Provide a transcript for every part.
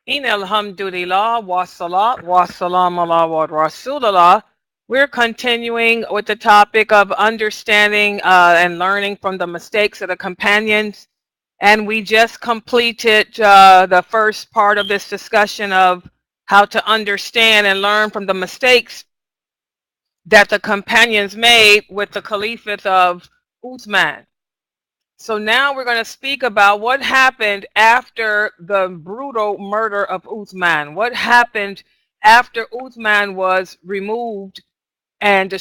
In alhamdulillah wa salat wa salam ala wa rasulullah. We're continuing with the topic of understanding and learning from the mistakes of the companions. And we just completed the first part of this discussion of how to understand and learn from the mistakes that the companions made with the caliphate of Uthman. So now we're going to speak about what happened after the brutal murder of Uthman. What happened after Uthman was removed and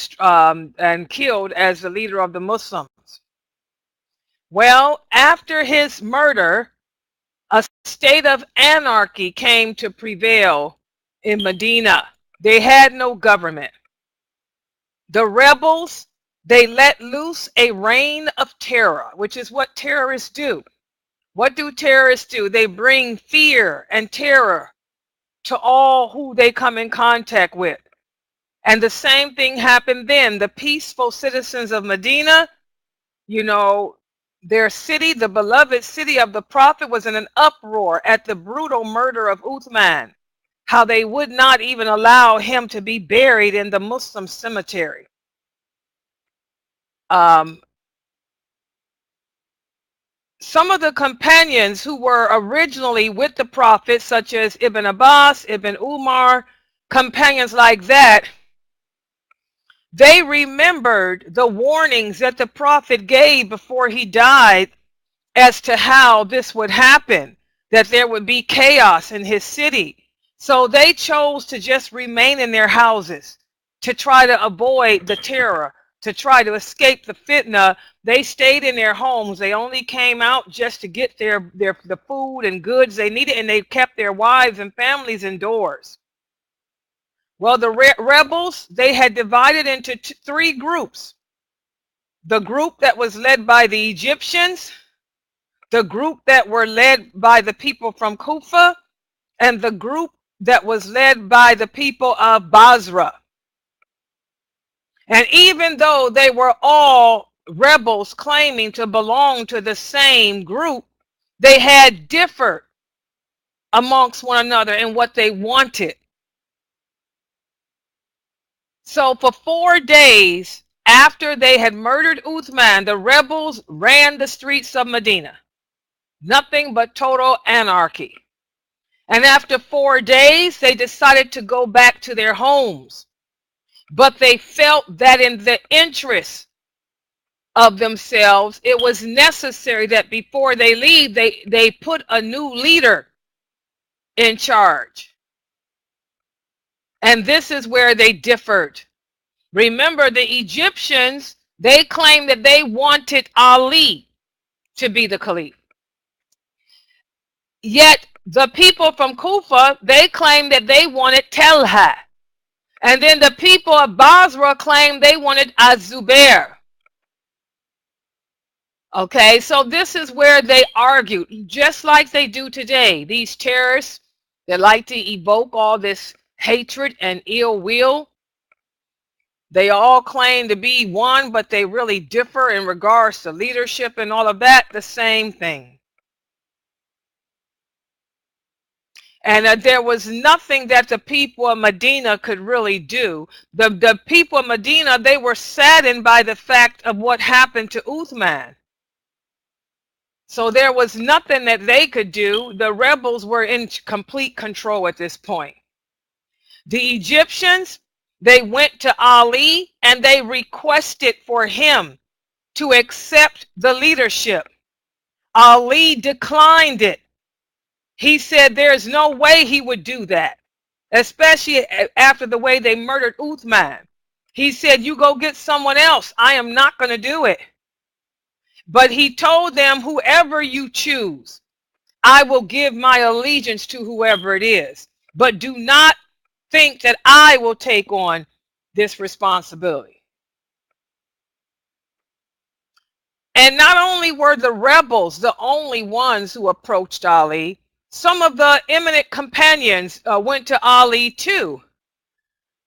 killed as the leader of the Muslims. Well, after his murder, a state of anarchy came to prevail in Medina. They had no government. The rebels, they let loose a reign of terror, which is what terrorists do. What do terrorists do? They bring fear and terror to all who they come in contact with. And the same thing happened then. The peaceful citizens of Medina, you know, their city, the beloved city of the Prophet, was in an uproar at the brutal murder of Uthman. How they would not even allow him to be buried in the Muslim cemetery. Some of the companions who were originally with the Prophet, such as Ibn Abbas, Ibn Umar, companions like that, they remembered the warnings that the Prophet gave before he died as to how this would happen, that there would be chaos in his city. So they chose to just remain in their houses to try to avoid the terror, to try to escape the fitna. They stayed in their homes. They only came out just to get the food and goods they needed, and they kept their wives and families indoors. Well, the rebels, they had divided into three groups. The group that was led by the Egyptians, the group that were led by the people from Kufa, and the group that was led by the people of Basra. And even though they were all rebels claiming to belong to the same group, they had differed amongst one another in what they wanted. So for 4 days after they had murdered Uthman, the rebels ran the streets of Medina. Nothing but total anarchy. And after 4 days, they decided to go back to their homes. But they felt that in the interest of themselves, it was necessary that before they leave, they put a new leader in charge. And this is where they differed. Remember, the Egyptians, they claimed that they wanted Ali to be the Caliph. Yet the people from Kufa, they claimed that they wanted Talha. And then the people of Basra claimed they wanted Az-Zubair. Okay, so this is where they argued, just like they do today. These terrorists, they like to evoke all this hatred and ill will. They all claim to be one, but they really differ in regards to leadership and all of that, the same thing. And there was nothing that the people of Medina could really do. The people of Medina, they were saddened by the fact of what happened to Uthman. So there was nothing that they could do. The rebels were in complete control at this point. The Egyptians, they went to Ali and they requested for him to accept the leadership. Ali declined it. He said there's no way he would do that, especially after the way they murdered Uthman. He said, you go get someone else. I am not going to do it. But he told them, whoever you choose, I will give my allegiance to whoever it is. But do not think that I will take on this responsibility. And not only were the rebels the only ones who approached Ali, some of the eminent companions went to Ali too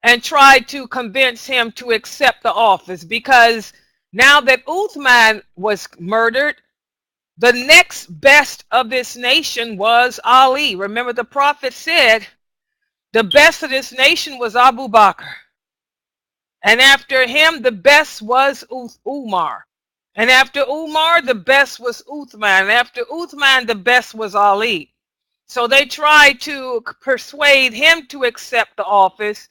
and tried to convince him to accept the office, because now that Uthman was murdered, The next best of this nation was Ali. Remember, the Prophet said the best of this nation was Abu Bakr. And after him, the best was Umar. And after Umar, the best was Uthman. And after Uthman, the best was Ali. So they tried to persuade him to accept the office.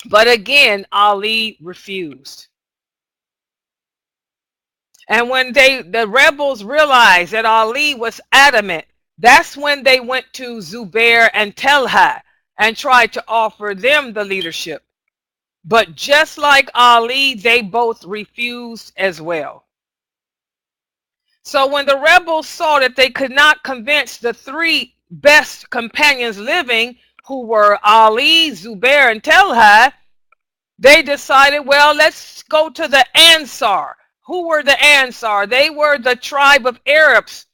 But again, Ali refused. And when the rebels realized that Ali was adamant, that's when they went to Zubair and Talha and tried to offer them the leadership. But just like Ali, they both refused as well. So when the rebels saw that they could not convince the three best companions living, who were Ali, Zubair, and Talha, they decided, well, let's go to the Ansar. Who were the Ansar? They were the tribe of Arabs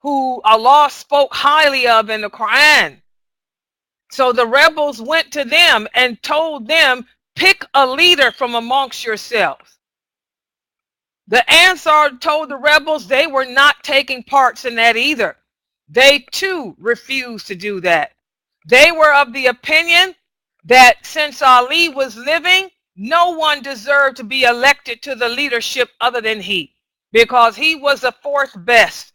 who Allah spoke highly of in the Quran. So the rebels went to them and told them, pick a leader from amongst yourselves. The Ansar told the rebels they were not taking parts in that either. They too refused to do that. They were of the opinion that since Ali was living, no one deserved to be elected to the leadership other than he, because he was the fourth best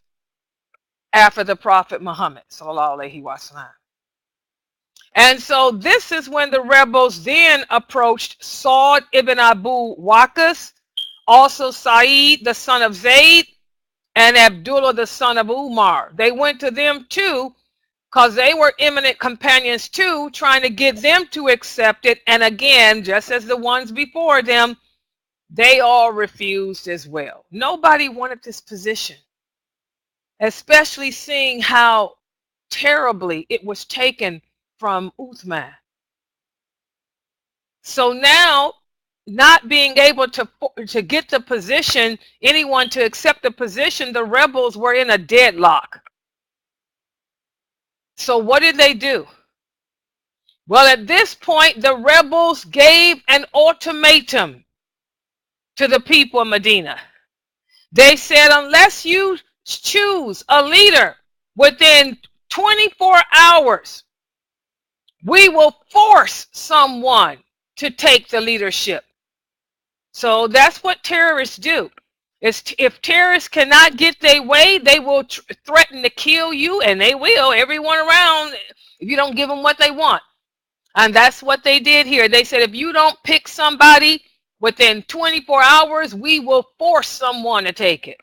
after the Prophet Muhammad, sallallahu alaihi wasallam. And so this is when the rebels then approached Saud ibn Abu Waqqas, also Sa'id the son of Zayd, and Abdullah the son of Umar. They went to them too, because they were eminent companions too, trying to get them to accept it. And again, just as the ones before them, they all refused as well. Nobody wanted this position, especially seeing how terribly it was taken from Uthman. So now, not being able to get the position, anyone to accept the position, the rebels were in a deadlock. So what did they do? Well, at this point, the rebels gave an ultimatum to the people of Medina. They said, unless you choose a leader within 24 hours, we will force someone to take the leadership. So that's what terrorists do. If terrorists cannot get their way, they will threaten to kill you, and they will, everyone around, if you don't give them what they want. And that's what they did here. They said, if you don't pick somebody within 24 hours, we will force someone to take it.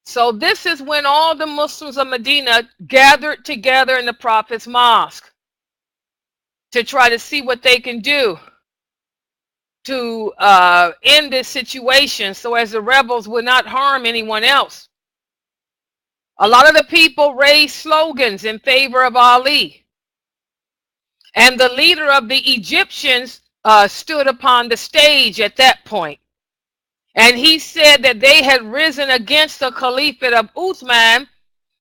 So this is when all the Muslims of Medina gathered together in the Prophet's mosque to try to see what they can do to end this situation so as the rebels would not harm anyone else. A lot of the people raised slogans in favor of Ali. And the leader of the Egyptians stood upon the stage at that point. And he said that they had risen against the caliphate of Uthman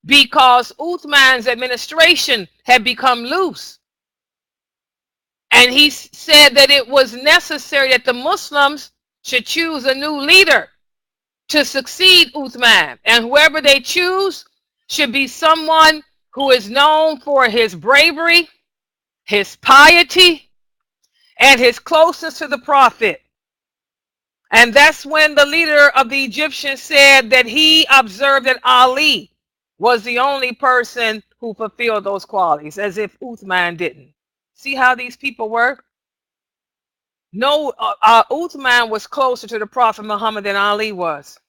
because Uthman's administration had become loose. And he said that it was necessary that the Muslims should choose a new leader to succeed Uthman. And whoever they choose should be someone who is known for his bravery, his piety, and his closeness to the Prophet. And that's when the leader of the Egyptians said that he observed that Ali was the only person who fulfilled those qualities, as if Uthman didn't. See how these people were? No, Uthman was closer to the Prophet Muhammad than Ali was.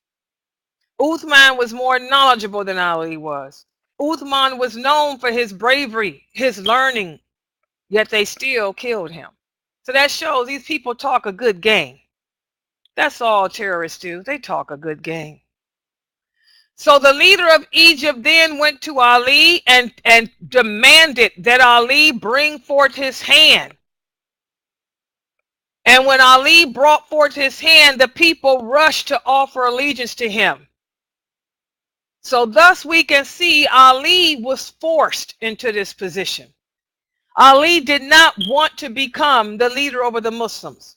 Uthman was more knowledgeable than Ali was. Uthman was known for his bravery, his learning, yet they still killed him. So that shows these people talk a good game. That's all terrorists do. They talk a good game. So the leader of Egypt then went to Ali and demanded that Ali bring forth his hand. And when Ali brought forth his hand, the people rushed to offer allegiance to him. So thus we can see Ali was forced into this position. Ali did not want to become the leader over the Muslims.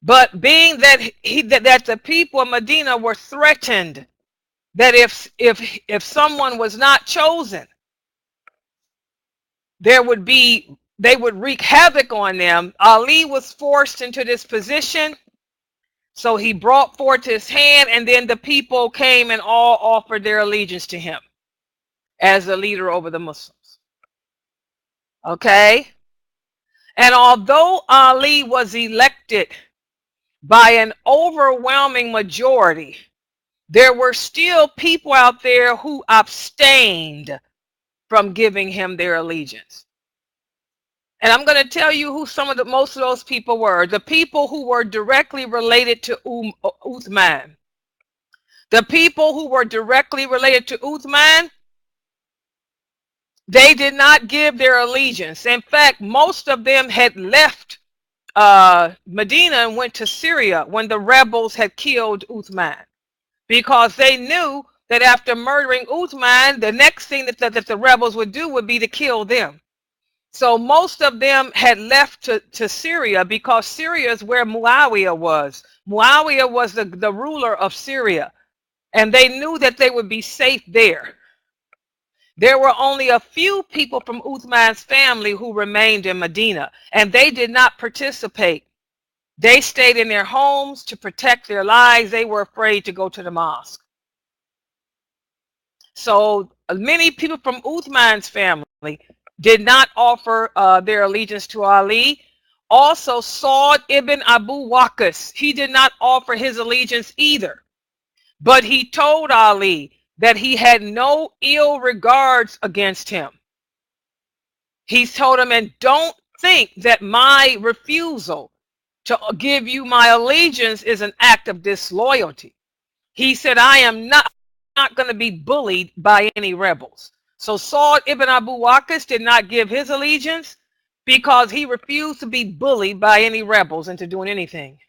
But being that the people of Medina were threatened that if someone was not chosen, they would wreak havoc on them. Ali was forced into this position. So he brought forth his hand, and then the people came and all offered their allegiance to him as the leader over the Muslims. Okay? And although Ali was elected by an overwhelming majority, there were still people out there who abstained from giving him their allegiance. And I'm going to tell you who most of those people were. The people who were directly related to Uthman. The people who were directly related to Uthman, they did not give their allegiance. In fact, most of them had left Medina and went to Syria when the rebels had killed Uthman, because they knew that after murdering Uthman, the next thing that the rebels would do would be to kill them. So most of them had left to Syria, because Syria is where Muawiyah was. Muawiyah was the ruler of Syria, and they knew that they would be safe there. There were only a few people from Uthman's family who remained in Medina, and they did not participate. They stayed in their homes to protect their lives. They were afraid to go to the mosque. So many people from Uthman's family did not offer their allegiance to Ali. Also, Saud ibn Abu Waqqas, he did not offer his allegiance either. But he told Ali that he had no ill regards against him. He told him, and don't think that my refusal to give you my allegiance is an act of disloyalty. He said, I am not going to be bullied by any rebels. So Saud ibn Abu Waqqas did not give his allegiance because he refused to be bullied by any rebels into doing anything.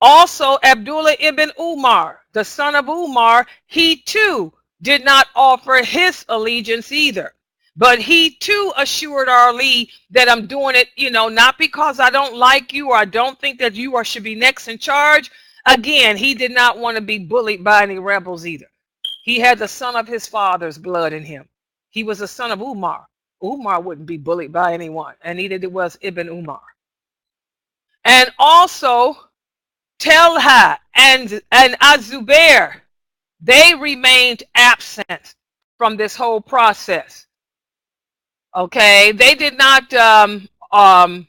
Also, Abdullah ibn Umar, the son of Umar, he too did not offer his allegiance either. But he too assured Ali that I'm doing it, not because I don't like you or I don't think that you should be next in charge. Again, he did not want to be bullied by any rebels either. He had the son of his father's blood in him. He was the son of Umar. Umar wouldn't be bullied by anyone, and neither was Ibn Umar. And also, Talha and Az-Zubair, they remained absent from this whole process. Okay, they did not come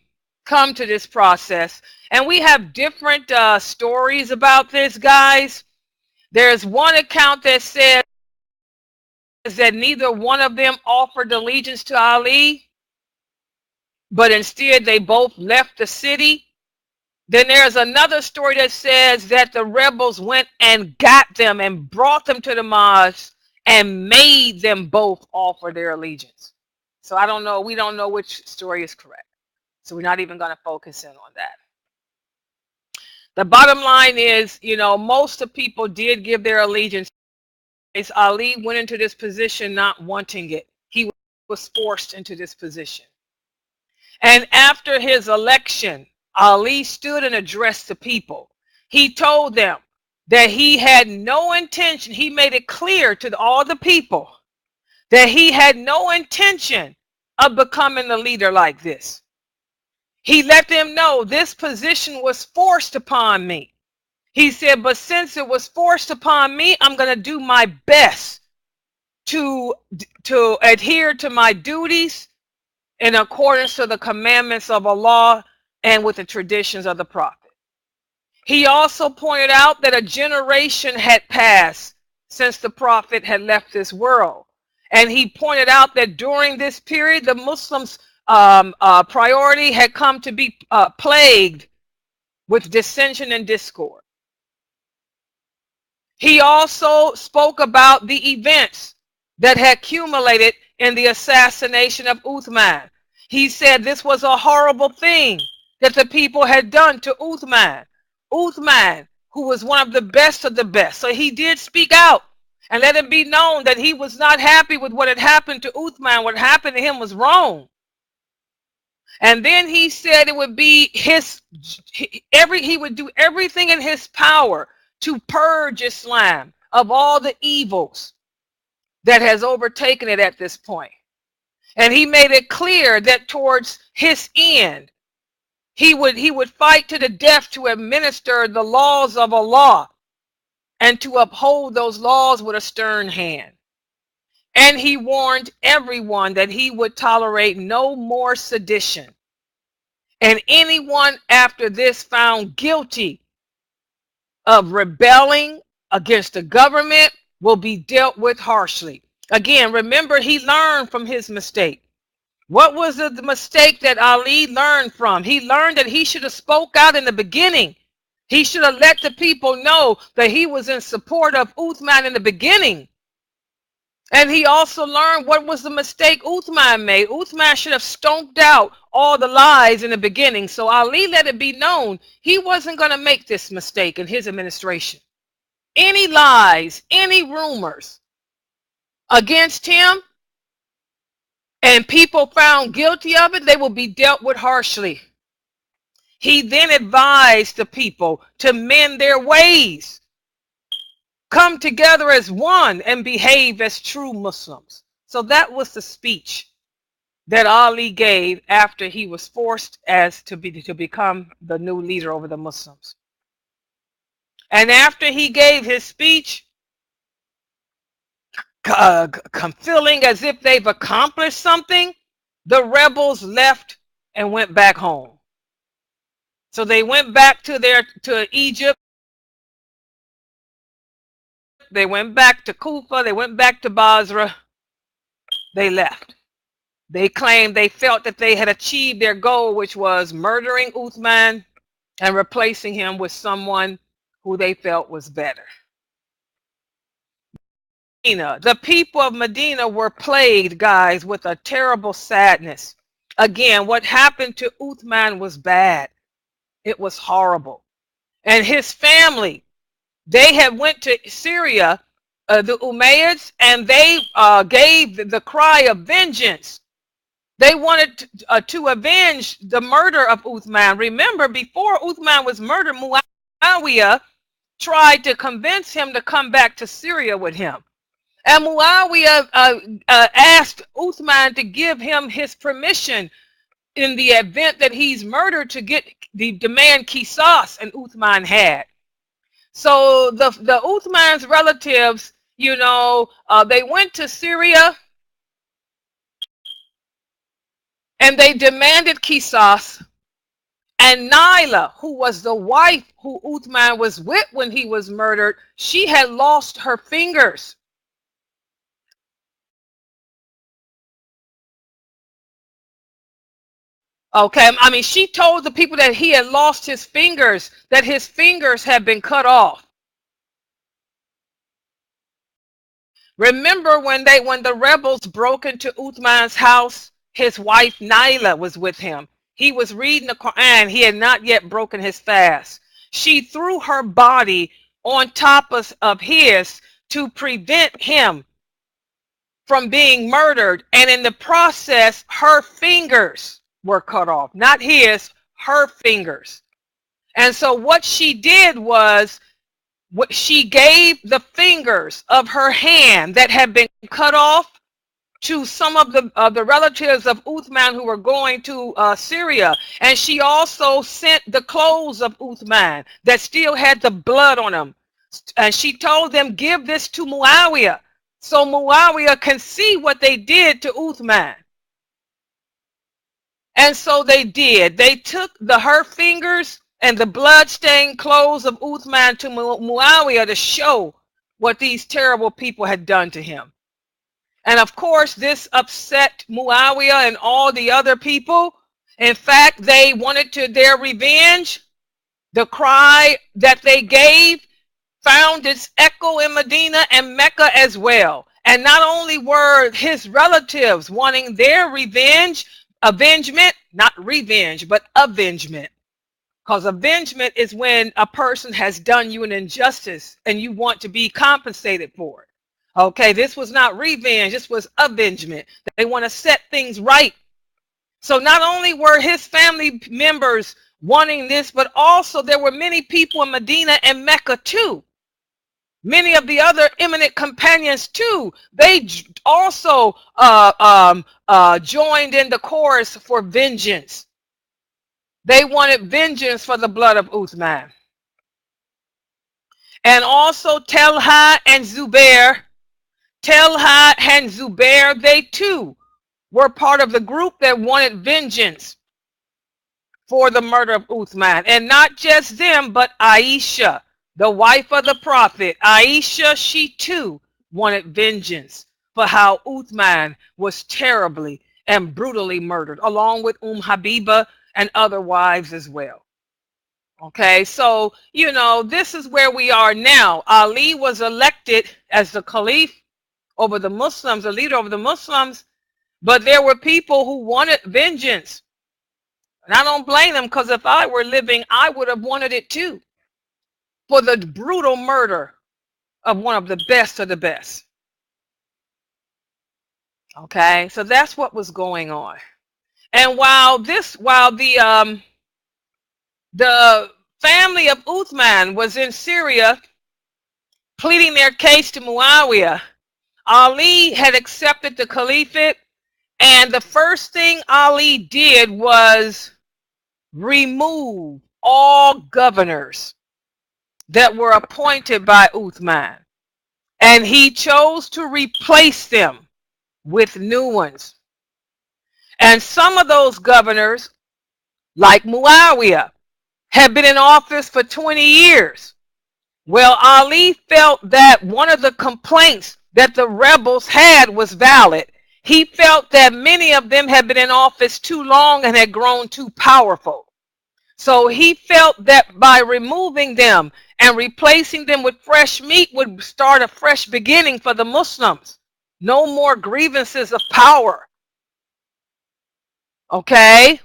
to this process. And we have different stories about this, guys. There's one account that says that neither one of them offered allegiance to Ali, but instead they both left the city. Then there's another story that says that the rebels went and got them and brought them to the mosque and made them both offer their allegiance. So I don't know. We don't know which story is correct. So we're not even going to focus in on that. The bottom line is, most of the people did give their allegiance. Ali went into this position not wanting it. He was forced into this position. And after his election, Ali stood and addressed the people. He told them that he had no intention. He made it clear to all the people that he had no intention of becoming a leader like this. He let them know this position was forced upon me. He said, but since it was forced upon me, I'm going to do my best to adhere to my duties in accordance to the commandments of Allah and with the traditions of the Prophet. He also pointed out that a generation had passed since the Prophet had left this world. And he pointed out that during this period, the Muslims' priority had come to be plagued with dissension and discord. He also spoke about the events that had accumulated in the assassination of Uthman. He said this was a horrible thing that the people had done to Uthman. Uthman, who was one of the best of the best. So he did speak out and let it be known that he was not happy with what had happened to Uthman. What happened to him was wrong. And then he said it would be he would do everything in his power to purge Islam of all the evils that has overtaken it at this point. And he made it clear that towards his end, he would fight to the death to administer the laws of Allah and to uphold those laws with a stern hand. And he warned everyone that he would tolerate no more sedition. And anyone after this found guilty of rebelling against the government will be dealt with harshly. Again, remember, he learned from his mistake. What was the mistake that Ali learned from? He learned that he should have spoke out in the beginning. He should have let the people know that he was in support of Uthman in the beginning. And he also learned what was the mistake Uthman made. Uthman should have stomped out all the lies in the beginning. So Ali let it be known he wasn't going to make this mistake in his administration. Any lies, any rumors against him, and people found guilty of it, they will be dealt with harshly. He then advised the people to mend their ways, come together as one, and behave as true Muslims. So that was the speech that Ali gave after he was forced to become the new leader over the Muslims. And after he gave his speech, feeling as if they've accomplished something, the rebels left and went back home. So they went back to Egypt. They went back to Kufa. They went back to Basra. They left. They claimed they felt that they had achieved their goal, which was murdering Uthman and replacing him with someone who they felt was better. The people of Medina were plagued, guys, with a terrible sadness. Again, what happened to Uthman was bad. It was horrible. And his family, they had went to Syria, the Umayyads, and they gave the cry of vengeance. They wanted to avenge the murder of Uthman. Remember, before Uthman was murdered, Muawiyah tried to convince him to come back to Syria with him. And Muawiyah asked Uthman to give him his permission in the event that he's murdered to get the demand qisas, and Uthman had. So the Uthman's relatives, they went to Syria and they demanded qisas. And Naila, who was the wife who Uthman was with when he was murdered, she had lost her fingers. Okay, I mean, she told the people that he had lost his fingers, that his fingers had been cut off. Remember when the rebels broke into Uthman's house, his wife Naila was with him. He was reading the Quran. He had not yet broken his fast. She threw her body on top of his to prevent him from being murdered. And in the process, her fingers were cut off, not his, her fingers. And so what she did was, she gave the fingers of her hand that had been cut off to some of the relatives of Uthman who were going to Syria. And she also sent the clothes of Uthman that still had the blood on them. And she told them, give this to Muawiyah, so Muawiyah can see what they did to Uthman. And so they did. They took her fingers and the blood-stained clothes of Uthman to Muawiyah to show what these terrible people had done to him. And of course, this upset Muawiyah and all the other people. In fact, they wanted their revenge. The cry that they gave found its echo in Medina and Mecca as well. And not only were his relatives wanting their avengement, not revenge, but avengement. Because avengement is when a person has done you an injustice and you want to be compensated for it. Okay, this was not revenge, this was avengement. They want to set things right. So not only were his family members wanting this, but also there were many people in Medina and Mecca too Many of the other eminent companions too, they also joined in the chorus for vengeance. They wanted vengeance for the blood of Uthman. And also Talha and Zubair. Talha and Zubair, they too were part of the group that wanted vengeance for the murder of Uthman. And not just them, but Aisha, the wife of the Prophet. Aisha, she too wanted vengeance for how Uthman was terribly and brutally murdered, along with Habiba and other wives as well. Okay, so, you know, this is where we are now. Ali was elected as the Caliph over the Muslims, the leader over the Muslims, but there were people who wanted vengeance. And I don't blame them, because if I were living, I would have wanted it too, for the brutal murder of one of the best of the best. Okay, so that's what was going on. And while the family of Uthman was in Syria pleading their case to Muawiyah, Ali had accepted the caliphate, and the first thing Ali did was remove all governors that were appointed by Uthman, and he chose to replace them with new ones. And some of those governors, like Muawiyah, had been in office for 20 years. Well, Ali felt that one of the complaints that the rebels had was valid. He felt that many of them had been in office too long and had grown too powerful. So he felt that by removing them and replacing them with fresh meat would start a fresh beginning for the Muslims. No more grievances of power. Okay?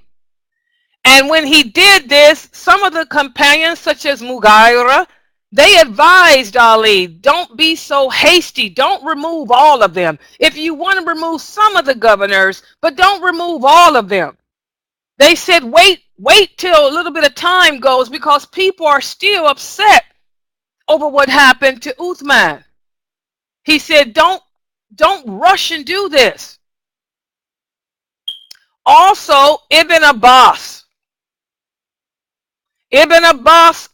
And when he did this, some of the companions, such as Mughira, they advised Ali, don't be so hasty. Don't remove all of them. If you want to remove some of the governors, but don't remove all of them. They said, wait till a little bit of time goes, because people are still upset over what happened to Uthman. He said, don't rush and do this. Also, Ibn Abbas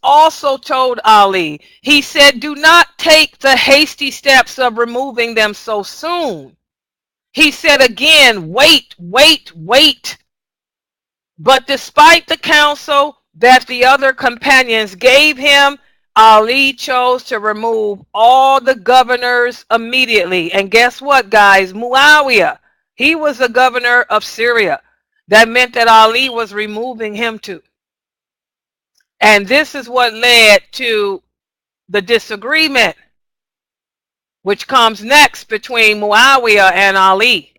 also told Ali, he said, do not take the hasty steps of removing them so soon. He said again, wait. But despite the counsel that the other companions gave him, Ali chose to remove all the governors immediately. And guess what, guys? Muawiyah, he was the governor of Syria. That meant that Ali was removing him too. And this is what led to the disagreement, which comes next between Muawiyah and Ali.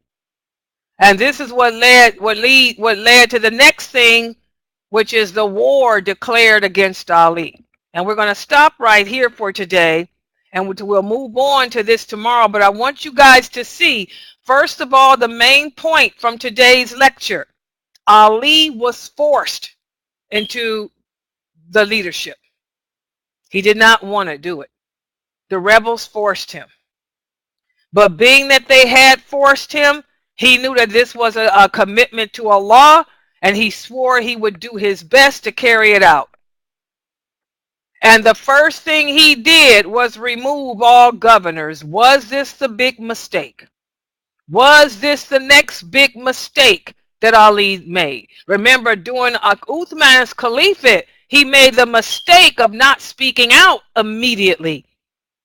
And this is what led to the next thing, which is the war declared against Ali. And we're going to stop right here for today, and we'll move on to this tomorrow. But I want you guys to see, first of all, the main point from today's lecture. Ali was forced into the leadership. He did not want to do it. The rebels forced him. But being that they had forced him, he knew that this was a commitment to Allah, and he swore he would do his best to carry it out. And the first thing he did was remove all governors. Was this the big mistake? Was this the next big mistake that Ali made? Remember, during Uthman's caliphate, he made the mistake of not speaking out immediately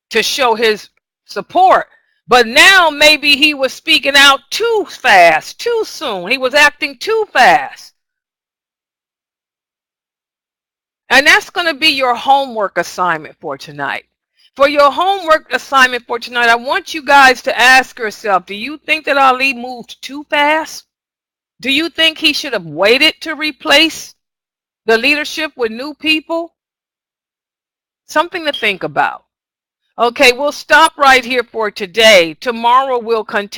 to show his support. But now maybe he was speaking out too fast, too soon. He was acting too fast. And that's going to be your homework assignment for tonight. For your homework assignment for tonight, I want you guys to ask yourself, do you think that Ali moved too fast? Do you think he should have waited to replace the leadership with new people? Something to think about. Okay, we'll stop right here for today. Tomorrow we'll continue.